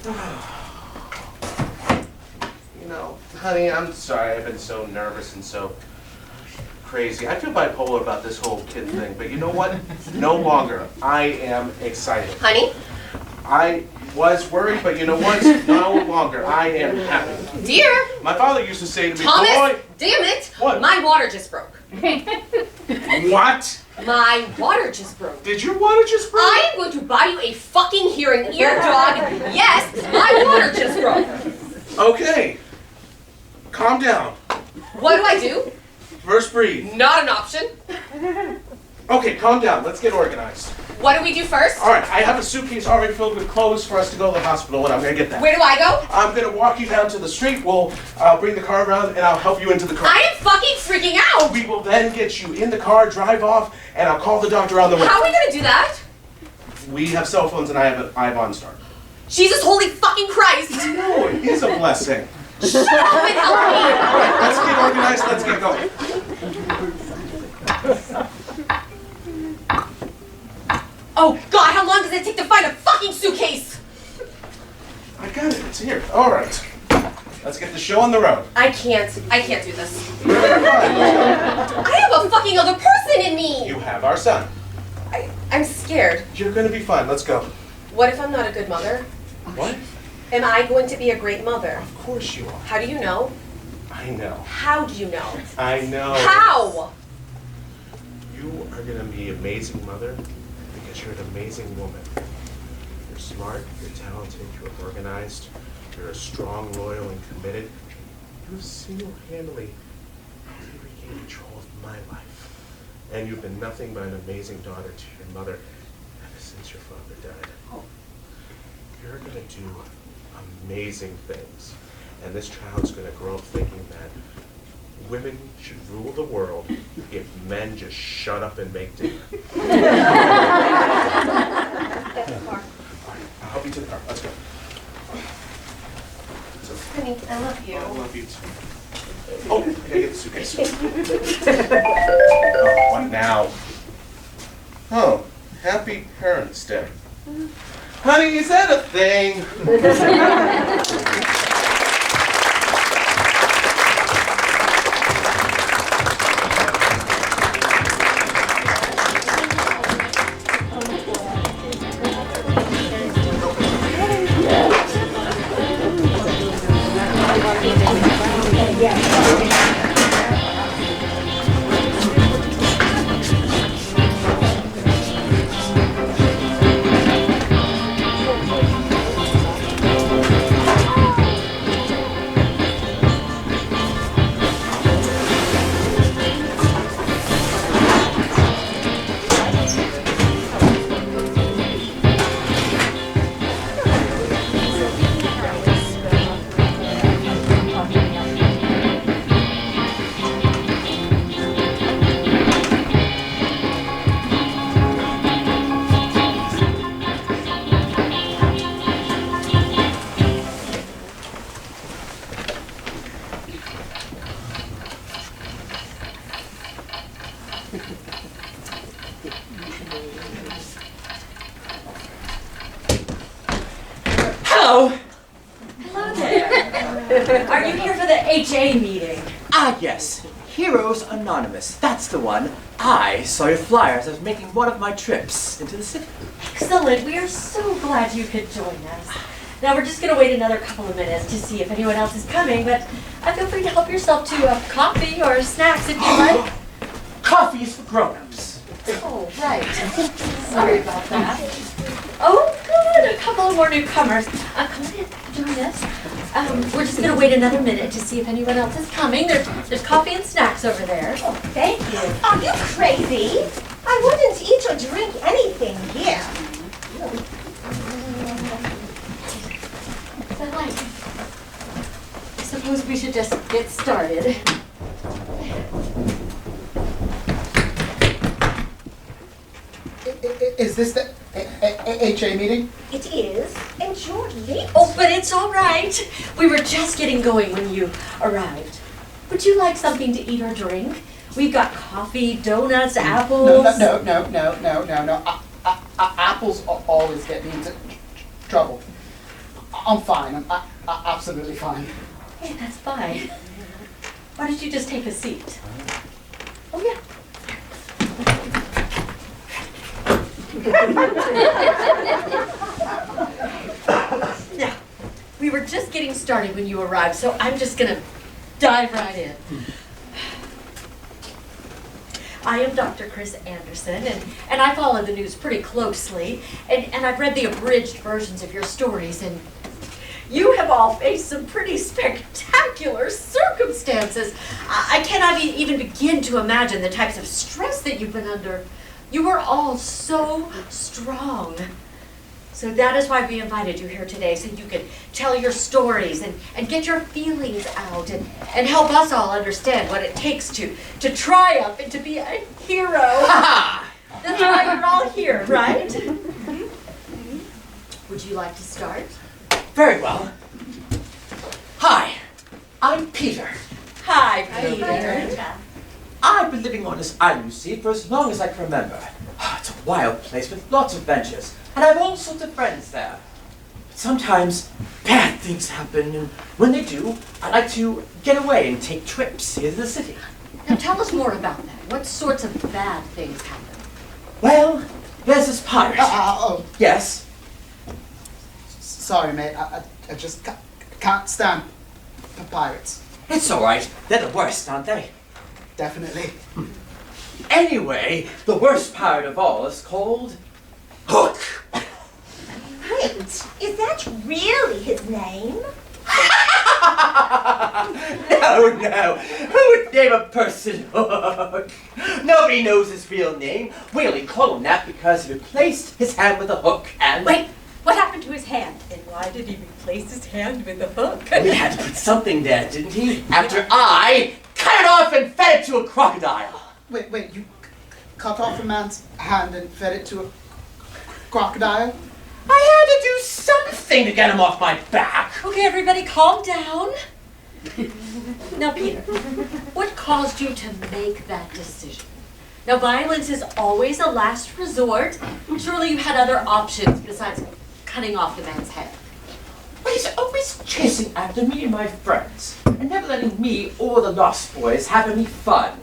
You know, honey, I'm sorry I've been so nervous and so crazy. I feel bipolar about this whole kid thing, but you know what? No longer. I am excited. Honey? I was worried, but you know what? No longer. I am happy. Dear? My father used to say to me, Thomas, boy, damn it! What? My water just broke. What? My water just broke. Did your water just break? I am going to buy you a fucking hearing ear, dog. Yes, my water just broke. Okay. Calm down. What do I do? First breathe. Not an option. Okay, calm down. Let's get organized. What do we do first? All right, I have a suitcase already filled with clothes for us to go to the hospital, and I'm going to get that. Where do I go? I'm going to walk you down to the street. I'll bring the car around, and I'll help you into the car. I am fucking freaking out! We will then get you in the car, drive off, and I'll call the doctor on the way. How are we going to do that? We have cell phones, and I have an OnStar. Jesus holy fucking Christ! No, it is a blessing. Shut up and help me! All right, let's get organized. Let's get going. Oh God, how long does it take to find a fucking suitcase? I got it. It's here. All right. Let's get the show on the road. I can't do this. Fine, let's I have a fucking other person in go. me! You have our son. I'm scared. You're going to be fine. Let's go. What if I'm not a good mother? What? Am I going to be a great mother? Of course you are. How do you know? I know. How do you know? I know. How? You are going to be an amazing mother because you're an amazing woman. You're smart, you're talented, you're organized, you're strong, loyal, and committed. You have single-handedly helped me regain control of my life. And you've been nothing but an amazing daughter to your mother ever since your father died. You're going to do amazing things. And this child's going to grow up thinking that women should rule the world if men just shut up and make dinner. All right, I'll help you to the car. Let's go. Honey, I love you. I love you too. Oh, I gotta get the suitcase. What now? Oh, happy Parents' Day. Honey, is that a thing? Are you here for the AJJ meeting? Ah, yes. Heroes Anonymous. That's the one. I saw your flyer as I was making one of my trips into the city. Excellent. We are so glad you could join us. Now, we're just going to wait another couple of minutes to see if anyone else is coming, but feel free to help yourself to coffee or snacks if you like. Coffee is for grown-ups. Oh, right. Sorry about that. Oh, good. A couple of more newcomers. Come in. Join us. We're just going to wait another minute to see if anyone else is coming. There's coffee and snacks over there. Oh, thank you. Are you crazy? I wouldn't eat or drink anything here. I suppose we should just get started. Is this the AJJ meeting? It is, and you're late. Oh, but it's all right. We were just getting going when you arrived. Would you like something to eat or drink? We've got coffee, donuts, apples. No. Apples always get me into trouble. I'm fine. I'm absolutely fine. Hey, that's fine. Why don't you just take a seat? Oh, yeah. Now, we were just getting started when you arrived, so I'm just going to dive right in. I am Dr. Chris Anderson, and I follow the news pretty closely, and I've read the abridged versions of your stories, and you have all faced some pretty spectacular circumstances. I cannot even begin to imagine the types of stress that you've been under. You were all so strong. So that is why we invited you here today, so you could tell your stories and get your feelings out and help us all understand what it takes to triumph and to be a hero. That's why you're all here, right? Would you like to start? Very well. Hi, I'm Peter. Hi, Peter. I've been living on this island, you see, for as long as I can remember. It's a wild place with lots of adventures, and I have all sorts of friends there. But sometimes bad things happen, and when they do, I like to get away and take trips here to the city. Now tell us more about that. What sorts of bad things happen? Well, there's this pirate. Oh, Yes? sorry, mate. I just can't stand pirates. It's all right. They're the worst, aren't they? Definitely. Anyway, the worst pirate of all is called Hook. Wait, is that really his name? No. Who would name a person Hook? Nobody knows his real name. We only call him that because he replaced his hand with a hook and... Wait, what happened to his hand? And why did he replace his hand with a hook? We had to put something there, didn't he? After I cut it off and fed it to a crocodile. Wait, you cut off a man's hand and fed it to a crocodile? I had to do something to get him off my back. Okay, everybody, calm down. Now, Peter, what caused you to make that decision? Now, violence is always a last resort. Surely you had other options besides cutting off the man's head. But he's always chasing after me and my friends, and never letting me or the Lost Boys have any fun.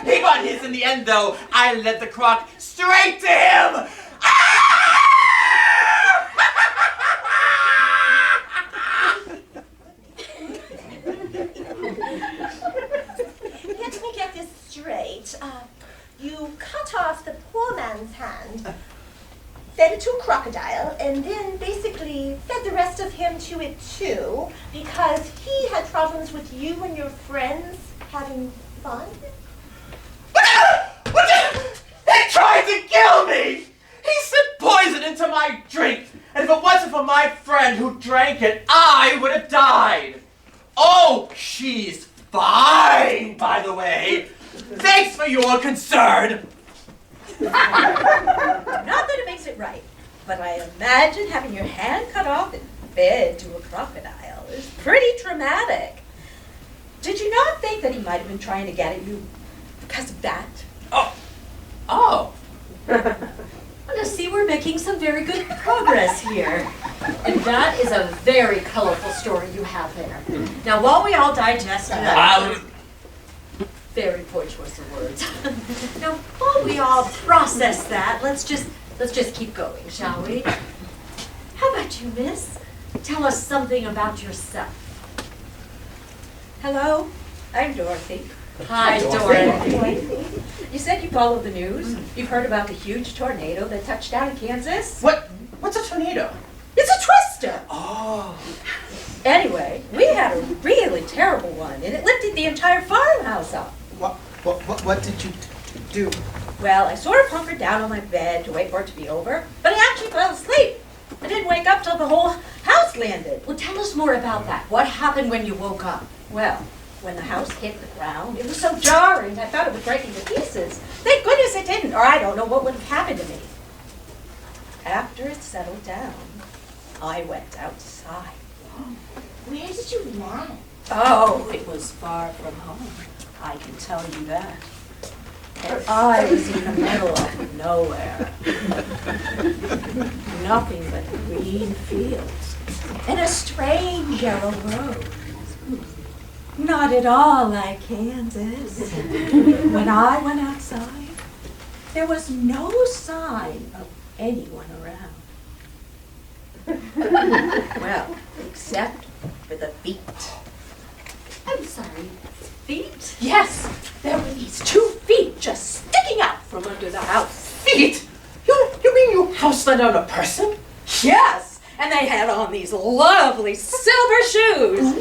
He got his in the end, though. I led the croc straight to him. Let me get this straight. You cut off the poor man's hand, fed it to a crocodile, and then basically fed the rest of him to it too, because he had problems with you and your friends having fun? He tried to kill me! He slipped poison into my drink, and if it wasn't for my friend who drank it, I would have died. Oh, she's fine, by the way. Thanks for your concern. Not that it makes it right, but I imagine having your hand cut off and fed to a crocodile is pretty traumatic. Did you not think that he might have been trying to get at you because of that? Oh. Now, see, we're making some very good progress here. And that is a very colorful story you have there. Now, while we all digest that, very poor choice of words. Now, while we all process that, let's just keep going, shall we? How about you, miss? Tell us something about yourself. Hello, I'm Dorothy. Hi, Dorothy. You said you follow the news. You've heard about the huge tornado that touched down in Kansas? What's a tornado? It's a twister! Oh. Anyway, we had a really terrible one, and it lifted the entire farmhouse up. What did you do? Well, I sort of hunkered down on my bed to wait for it to be over, but I actually fell asleep. I didn't wake up till the whole house landed. Well, tell us more about that. What happened when you woke up? Well, when the house hit the ground, it was so jarring, I thought it would break into pieces. Thank goodness it didn't, or I don't know what would have happened to me. After it settled down, I went outside. Where did you land? Oh, it was far from home. I can tell you that. And I was in the middle of nowhere. Nothing but green fields and a strange yellow road. Not at all like Kansas. When I went outside, there was no sign of anyone around. Well, except for the feet. I'm sorry, feet? Yes, there were these 2 feet just sticking out from under the house. Feet? You mean you house-led on a person? Yes, and they had on these lovely silver shoes.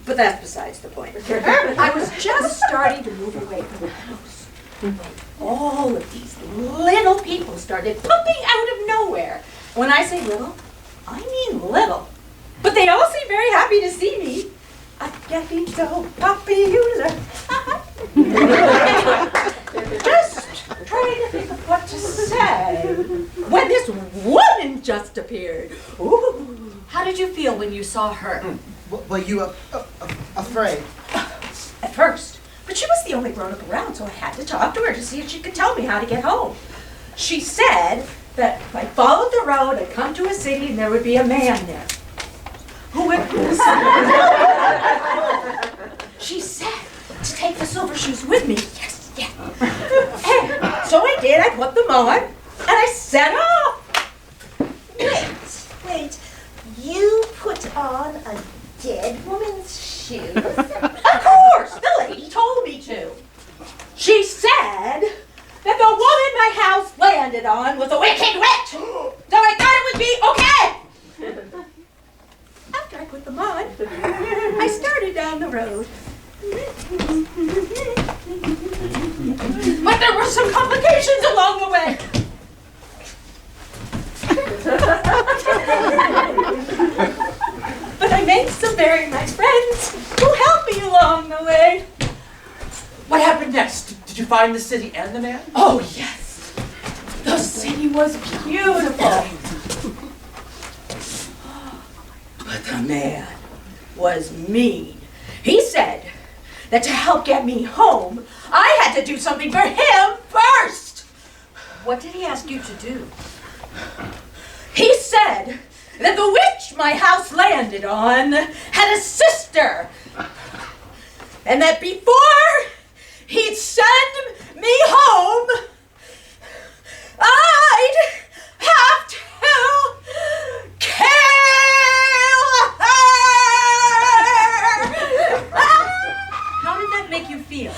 But that's besides the point. I was just starting to move away from the house when all of these little people started popping out of nowhere. When I say little, I mean little. But they all seemed very happy to see me. I'm getting so popular. Just trying to think of what to say when this woman just appeared. Ooh. How did you feel when you saw her? Were you afraid? At first. But she was the only grown-up around, so I had to talk to her to see if she could tell me how to get home. She said that if I followed the road, I'd come to a city and there would be a man there. Who would... She said to take the silver shoes with me. Yes, yes. And so I did. I put them on, and I set off. Wait. You put on a dead woman's shoes? Of course, the lady told me to. She said that the woman my house landed on was a wicked witch, so I thought it would be okay. After I put them on, I started down the road. But there were some complications along the way. But I made some very nice friends who helped me along the way. What happened next? Did you find the city and the man? Oh, yes. The city was beautiful. But the man was mean. He said that to help get me home, I had to do something for him first. What did he ask you to do? He said that the witch my house landed on had a sister, and that before he'd send me home, I'd have to kill her. How did that make you feel?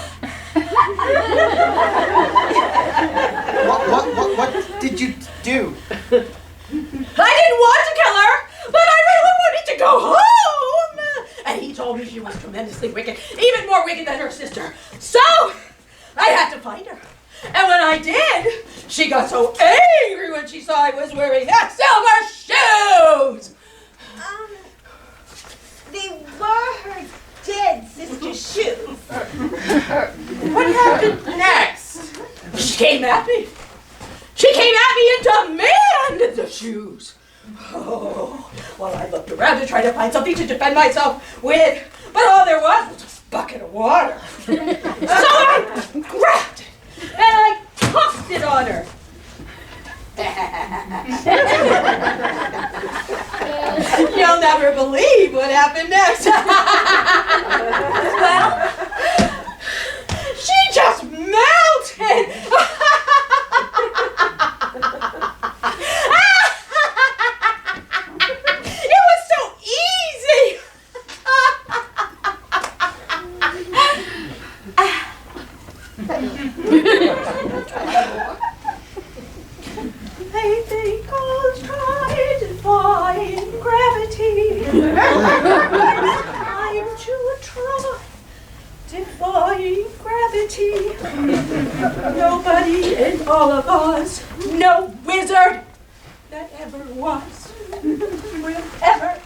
What did you do? I didn't want to kill her, but I really wanted to go home. And he told me she was tremendously wicked, even more wicked than her sister. So I had to find her. And when I did, she got so angry when she saw I was wearing silver shoes. They were her dead sister's shoes. What happened next? She came at me. She came at me and demanded the shoes. Oh, well, I looked around to try to find something to defend myself with, but all there was a bucket of water. So I grabbed it and I tossed it on her. You'll never believe what happened next. Well, she just melted. It was so easy. I think I'll try defying gravity. I'm to try defying gravity. Nobody in all of us, no wizard that ever was, will ever